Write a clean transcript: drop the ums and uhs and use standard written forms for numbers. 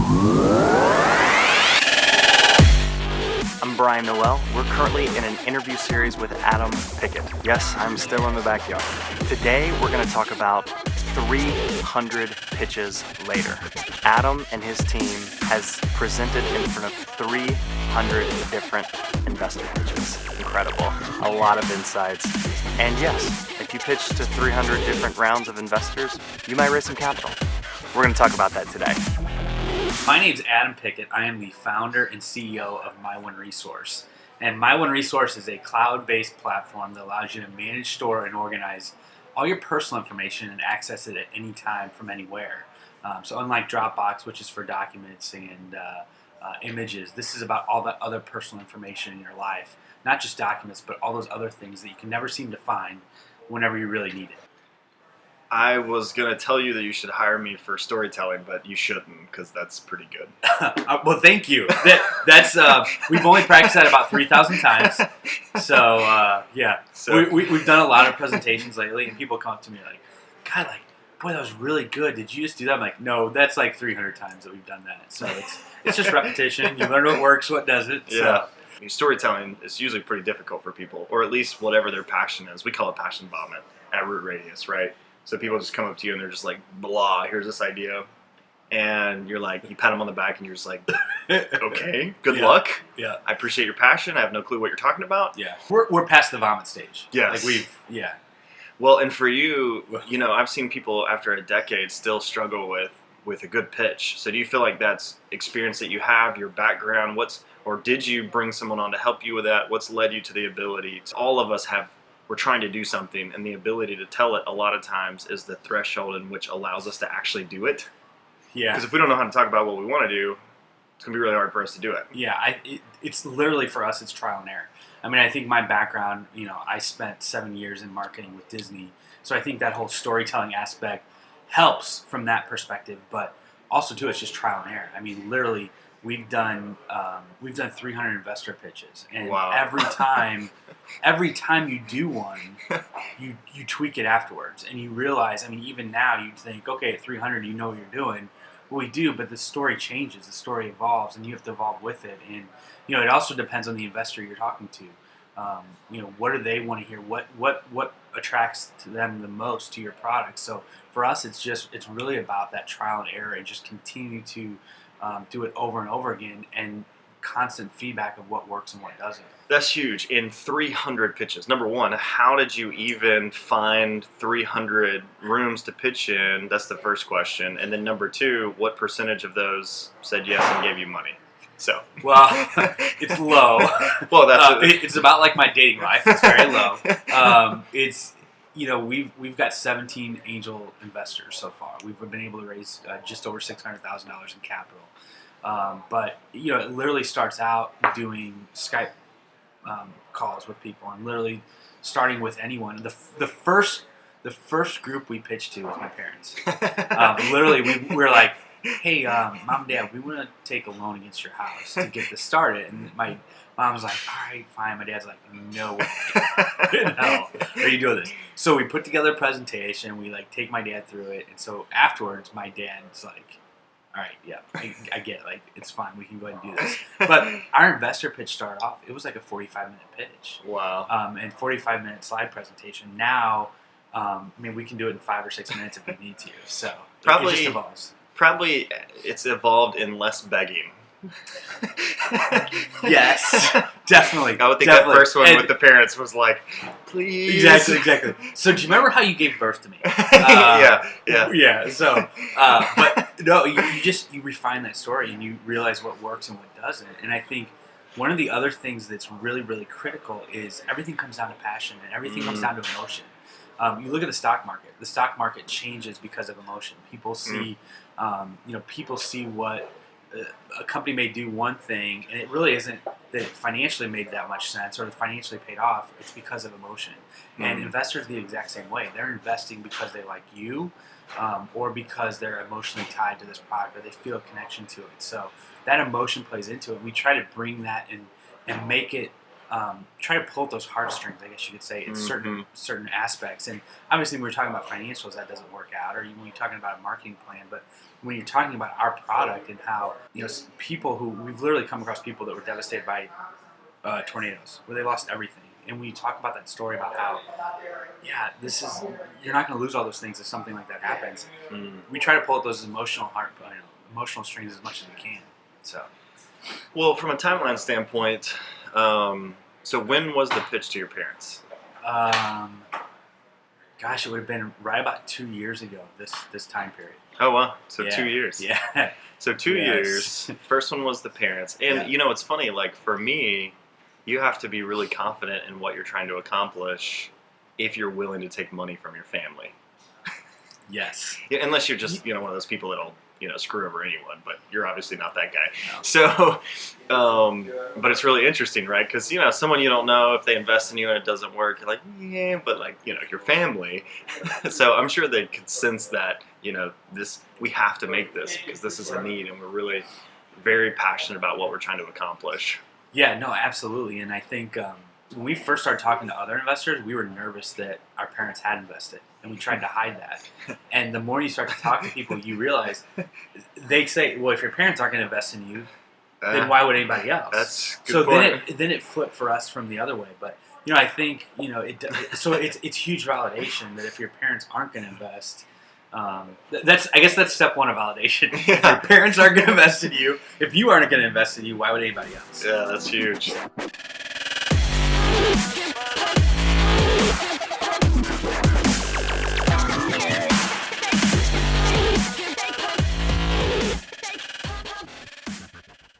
I'm Brian Noel. We're currently in an interview series with Adam Pickett. Yes, I'm still in the backyard. Today, we're going to talk about 300 pitches later. Adam and his team has presented in front of 300 different investor pitches. Incredible. A lot of insights. And yes, if you pitch to 300 different rounds of investors, you might raise some capital. We're going to talk about that today. My name's Adam Pickett. I am the founder and CEO of My One Resource. And My One Resource is a cloud-based platform that allows you to manage, store, and organize all your personal information and access it at any time from anywhere. So unlike Dropbox, which is for documents and images, this is about all that other personal information in your life. Not just documents, but all those other things that you can never seem to find whenever you really need it. I was going to tell you that you should hire me for storytelling, but you shouldn't because that's pretty good. Well, thank you. That's we've only practiced that about 3,000 times. So, yeah. So we've done a lot of presentations lately, and people come up to me like, God, boy, that was really good. Did you just do that? I'm like, no, that's like 300 times that we've done that. So it's just repetition. You learn what works, what doesn't. Yeah. So. I mean, storytelling is usually pretty difficult for people, or at least whatever their passion is. We call it passion vomit at Root Radius, right? So people just come up to you and they're just like, blah, here's this idea. And you're like, you pat them on the back and you're just like, okay, good luck. Yeah. I appreciate your passion. I have no clue what you're talking about. Yeah. We're past the vomit stage. Yes. Yeah. Well, and for you, I've seen people after a decade still struggle with a good pitch. So do you feel like that's experience that you have, your background, or did you bring someone on to help you with that? What's led you to the ability all of us we're trying to do something, and the ability to tell it a lot of times is the threshold in which allows us to actually do it. Yeah. Because if we don't know how to talk about what we want to do, it's going to be really hard for us to do it. Yeah, it's literally for us, it's trial and error. I mean, I think my background, I spent 7 years in marketing with Disney, so I think that whole storytelling aspect helps from that perspective, but also too, it's just trial and error. I mean, literally, we've done 300 investor pitches, and wow. every time you do one, you tweak it afterwards, and you realize. I mean, even now you think, okay, at 300, you know what you're doing. Well, we do, but the story changes, the story evolves, and you have to evolve with it. And it also depends on the investor you're talking to. What do they want to hear? What attracts to them the most to your product? So for us, it's really about that trial and error, and just continue to do it over and over again, and constant feedback of what works and what doesn't. That's huge. In 300 pitches, number one, how did you even find 300 rooms to pitch in? That's the first question. And then number two, what percentage of those said yes and gave you money? So, well, it's low. Well, it's about like my dating life. It's very low. We've got 17 angel investors so far. We've been able to raise just over $600,000 in capital. But it literally starts out doing Skype calls with people, and literally starting with anyone. The first group we pitched to was my parents. Literally, we were like, hey, Mom and Dad, we want to take a loan against your house to get this started. And my mom was like, all right, fine. My dad's like, no way. No, are you doing this? So we put together a presentation. We take my dad through it. And so afterwards, my dad's like, all right, yeah, I get it. It's fine. We can go ahead and do this. But our investor pitch started off, it was like a 45-minute pitch. Wow. And 45-minute slide presentation. Now, we can do it in 5 or 6 minutes if we need to. So it just evolves. Probably it's evolved in less begging. Yes, definitely. I would think that first one with the parents was like, please. Exactly. So do you remember how you gave birth to me? Yeah. So, but no, you refine that story and you realize what works and what doesn't. And I think one of the other things that's really, really critical is everything comes down to passion and everything comes down to emotion. You look at the stock market. The stock market changes because of emotion. People see, people see what a company may do one thing, and it really isn't that it financially made that much sense or financially paid off. It's because of emotion. And investors are the exact same way. They're investing because they like you, or because they're emotionally tied to this product, or they feel a connection to it. So that emotion plays into it. We try to bring that in and make it try to pull at those heartstrings, I guess you could say, in certain aspects. And obviously, when we're talking about financials, that doesn't work out, or when you're talking about a marketing plan. But when you're talking about our product and how, people who we've literally come across people that were devastated by tornadoes, where they lost everything. And we talk about that story about how, you're not going to lose all those things if something like that happens. We try to pull at those emotional strings as much as we can. So, well, from a timeline standpoint, so when was the pitch to your parents? Gosh, it would have been right about 2 years ago. This time period. Oh wow! So 2 years. Yeah. So 2 years. First one was the parents, and it's funny. Like for me, you have to be really confident in what you're trying to accomplish if you're willing to take money from your family. Yes. Yeah, unless you're just one of those people that'll screw over anyone, but you're obviously not that guy. No. So, but it's really interesting, right? Because someone you don't know, if they invest in you and it doesn't work, you're like, yeah, but like your family. So I'm sure they could sense that this, we have to make this because this is a need, and we're really very passionate about what we're trying to accomplish. Yeah, no, absolutely. And I think when we first started talking to other investors, we were nervous that our parents had invested, and we tried to hide that. And the more you start to talk to people, you realize they say, well, if your parents aren't going to invest in you, then why would anybody else? That's good so point. then it flipped for us from the other way. But I think it's huge validation that if your parents aren't going to invest, I guess that's step one of validation. If your parents aren't going to invest in you, if you aren't going to invest in you, why would anybody else? Yeah, that's huge.